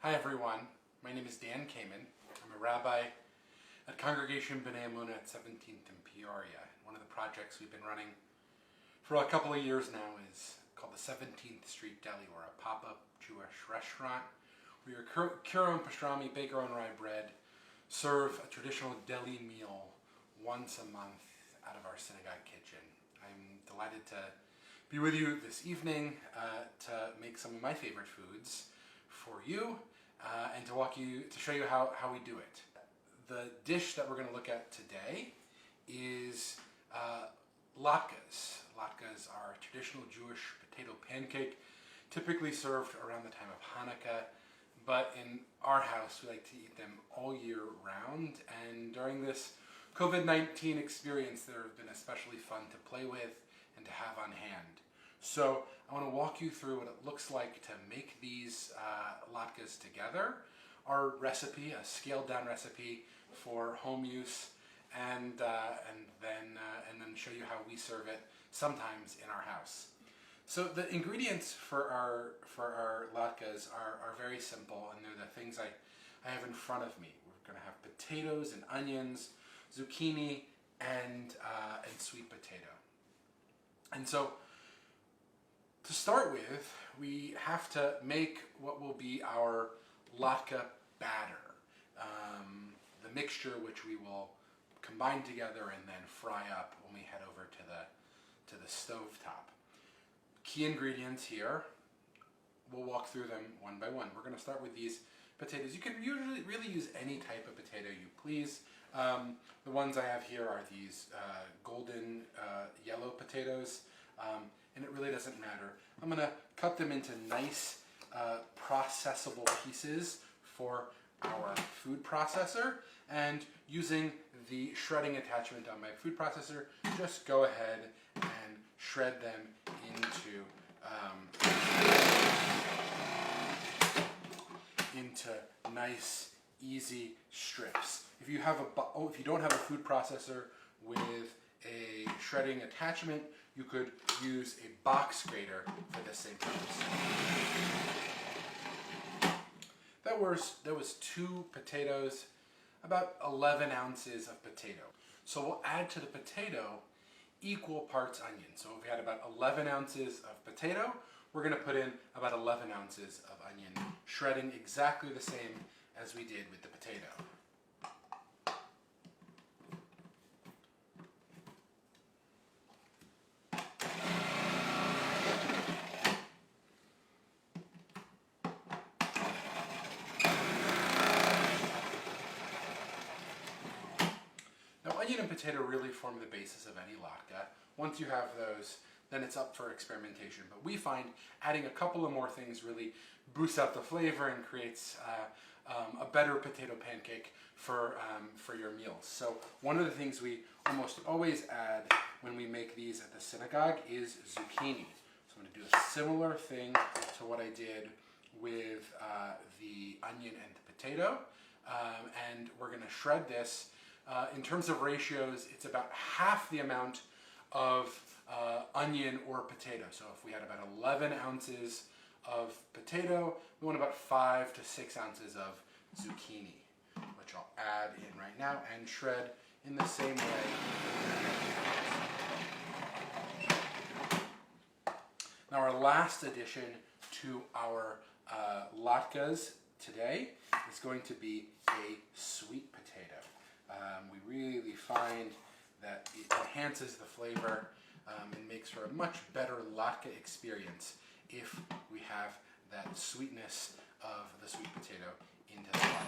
Hi everyone, my name is Dan Kaiman. I'm a rabbi at Congregation Emunah at 17th in Peoria. One of the projects we've been running for a couple of years now is called the 17th Street Deli, or a pop-up Jewish restaurant where your kuro and pastrami, bake your own rye bread, serve a traditional deli meal once a month out of our synagogue kitchen. I'm delighted to be with you this evening to make some of my favorite foods for you and to show you how we do it. The dish that we're going to look at today is Latkes. Latkes are a traditional Jewish potato pancake, typically served around the time of Hanukkah, but in our house we like to eat them all year round, and during this COVID-19 experience they've been especially fun to play with and to have on hand. So I want to walk you through what it looks like to make these latkes together, our recipe, a scaled down recipe for home use, and then show you how we serve it sometimes in our house. So the ingredients for our latkes are very simple, and they're the things I have in front of me. We're going to have potatoes and onions, zucchini, and sweet potato. And so to start with, we have to make what will be our latke batter, the mixture which we will combine together and then fry up when we head over to the stove top. Key ingredients here, we'll walk through them one by one. We're going to start with these potatoes. You can usually really use any type of potato you please. The ones I have here are these golden yellow potatoes. And it really doesn't matter. I'm going to cut them into nice processable pieces for our food processor, and using the shredding attachment on my food processor, just go ahead and shred them into nice, easy strips. If you don't have a food processor with a shredding attachment, you could use a box grater for the same purpose. That was 2 potatoes, about 11 ounces of potato. So we'll add to the potato equal parts onion. So if we had about 11 ounces of potato, we're going to put in about 11 ounces of onion, shredding exactly the same as we did with the potato. Onion and potato really form the basis of any latke. Once you have those, then it's up for experimentation. But we find adding a couple of more things really boosts out the flavor and creates a better potato pancake for your meals. So one of the things we almost always add when we make these at the synagogue is zucchini. So I'm going to do a similar thing to what I did with the onion and the potato. And we're going to shred this. In terms of ratios, it's about half the amount of onion or potato. So if we had about 11 ounces of potato, we want about 5 to 6 ounces of zucchini, which I'll add in right now and shred in the same way. Now our last addition to our latkes today is going to be a sweet potato. We really find that it enhances the flavor and makes for a much better latke experience if we have that sweetness of the sweet potato into the latke.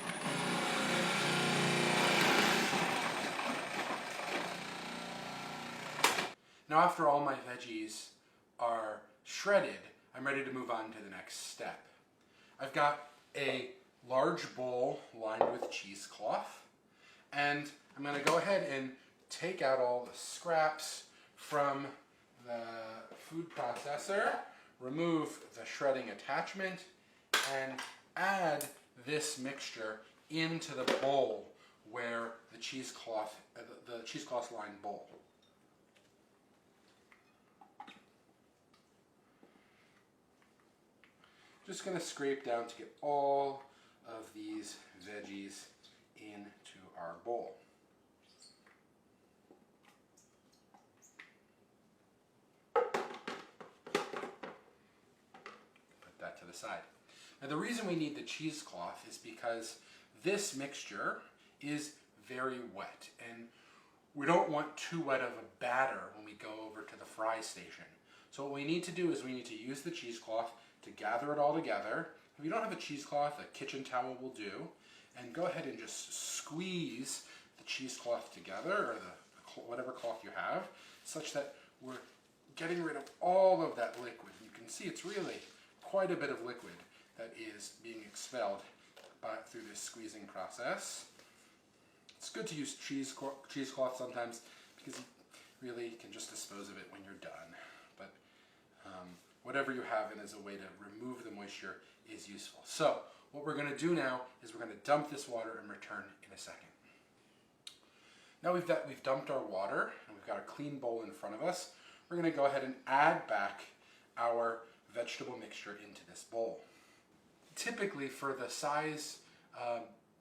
Now after all my veggies are shredded, I'm ready to move on to the next step. I've got a large bowl lined with cheesecloth, and I'm going to go ahead and take out all the scraps from the food processor, remove the shredding attachment, and add this mixture into the bowl where the cheesecloth lined bowl. Just going to scrape down to get all of these veggies into our bowl. Put that to the side. Now the reason we need the cheesecloth is because this mixture is very wet, and we don't want too wet of a batter when we go over to the fry station. So what we need to do is we need to use the cheesecloth to gather it all together. If you don't have a cheesecloth, a kitchen towel will do. And go ahead and just squeeze the cheesecloth together, or whatever cloth you have, such that we're getting rid of all of that liquid. You can see it's really quite a bit of liquid that is being expelled through this squeezing process. It's good to use cheesecloth sometimes because you really can just dispose of it when you're done. But whatever you have in as a way to remove the moisture is useful. So what we're going to do now is we're going to dump this water and return in a second. Now we've dumped our water and we've got a clean bowl in front of us. We're going to go ahead and add back our vegetable mixture into this bowl. Typically for the size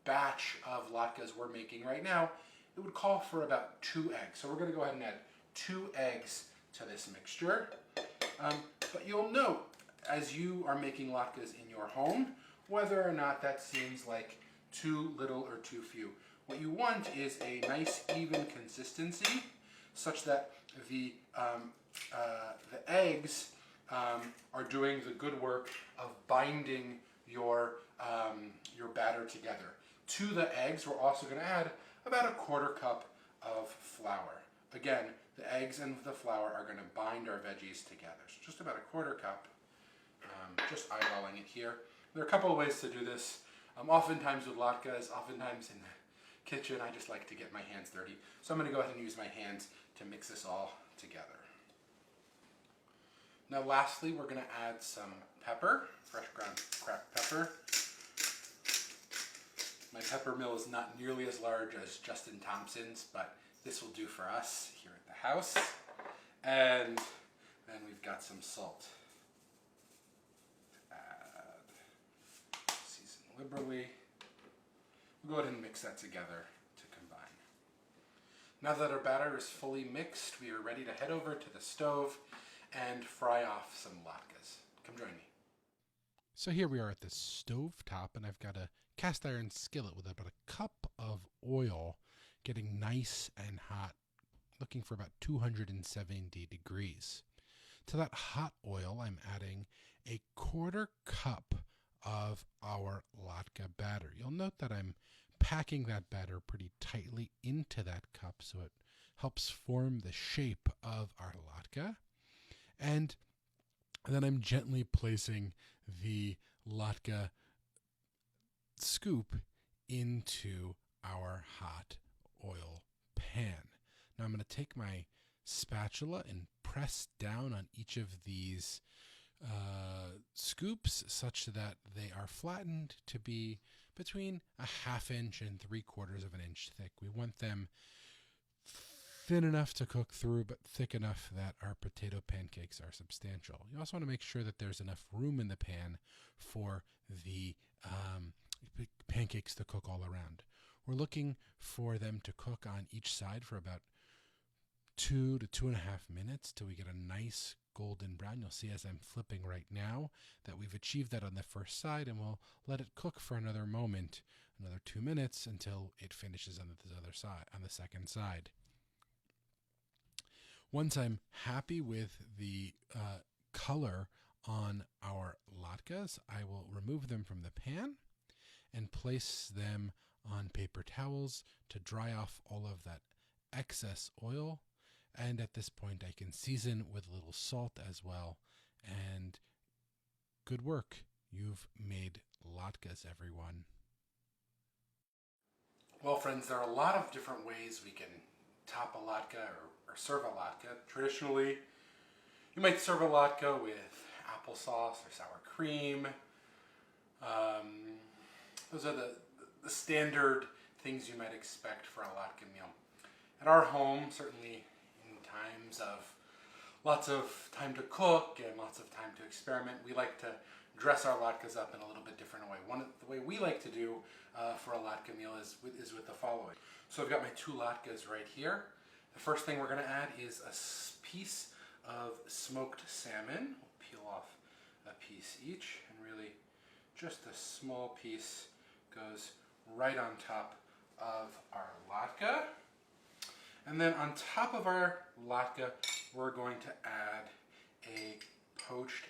batch of latkes we're making right now, it would call for about 2 eggs. So we're going to go ahead and add 2 eggs to this mixture. But you'll note as you are making latkes in your home, whether or not that seems like too little or too few. What you want is a nice even consistency such that the eggs are doing the good work of binding your batter together. To the eggs, we're also going to add about 1/4 cup of flour. Again, the eggs and the flour are going to bind our veggies together. So just about 1/4 cup, just eyeballing it here. There are a couple of ways to do this. Oftentimes with latkes, oftentimes in the kitchen, I just like to get my hands dirty. So I'm going to go ahead and use my hands to mix this all together. Now lastly, we're going to add some pepper, fresh ground cracked pepper. My pepper mill is not nearly as large as Justin Thompson's, but this will do for us here at the house. And then we've got some salt to add. Season liberally. We'll go ahead and mix that together to combine. Now that our batter is fully mixed, we are ready to head over to the stove and fry off some latkes. Come join me. So here we are at the stove top, and I've got a cast iron skillet with about 1 cup of oil getting nice and hot, looking for about 270 degrees. To that hot oil, I'm adding 1/4 cup of our latke batter. You'll note that I'm packing that batter pretty tightly into that cup so it helps form the shape of our latke. And then I'm gently placing the latke scoop into our hot oil pan. Now I'm going to take my spatula and press down on each of these scoops such that they are flattened to be between 1/2 inch and 3/4 of an inch thick. We want them thin enough to cook through, but thick enough that our potato pancakes are substantial. You also want to make sure that there's enough room in the pan for the pancakes to cook all around. We're looking for them to cook on each side for about 2 to 2.5 minutes till we get a nice golden brown. You'll see as I'm flipping right now that we've achieved that on the first side, and we'll let it cook for another moment, another 2 minutes, until it finishes on the other side, on the second side. Once I'm happy with the color on our latkes, I will remove them from the pan and place them on paper towels to dry off all of that excess oil. And at this point, I can season with a little salt as well. And good work. You've made latkes, everyone. Well, friends, there are a lot of different ways we can top a latke or serve a latke. Traditionally, you might serve a latke with applesauce or sour cream. Those are the standard things you might expect for a latke meal. At our home, certainly in times of lots of time to cook and lots of time to experiment, we like to dress our latkes up in a little bit different way. The way we like to do for a latke meal is with the following. So I've got my 2 latkes right here. The first thing we're going to add is a piece of smoked salmon. We'll peel off a piece each, and really just a small piece goes right on top of our latke. And then on top of our latke, we're going to add a poached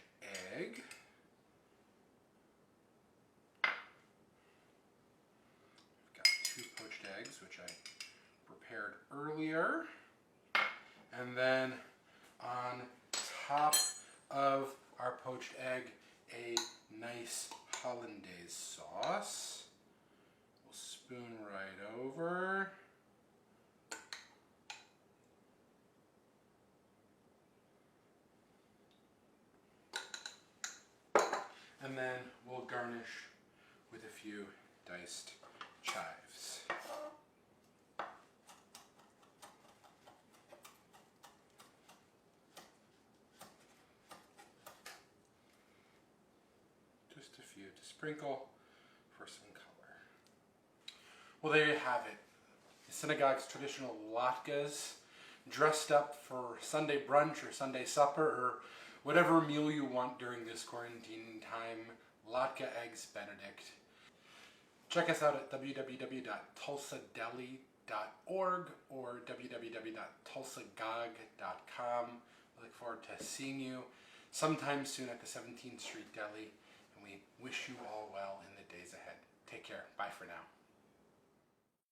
egg. We've got 2 poached eggs, which I prepared earlier. And then on top of our poached egg, a nice hollandaise sauce. We'll spoon right over. And then we'll garnish with a few diced chives. Just a few to sprinkle for some color. Well, there you have it. The synagogue's traditional latkes, dressed up for Sunday brunch or Sunday supper or whatever meal you want during this quarantine time. Latke eggs Benedict. Check us out at www.tulsadeli.org or www.tulsagog.com. I look forward to seeing you sometime soon at the 17th Street Deli, and we wish you all well in the days ahead. Take care. Bye for now.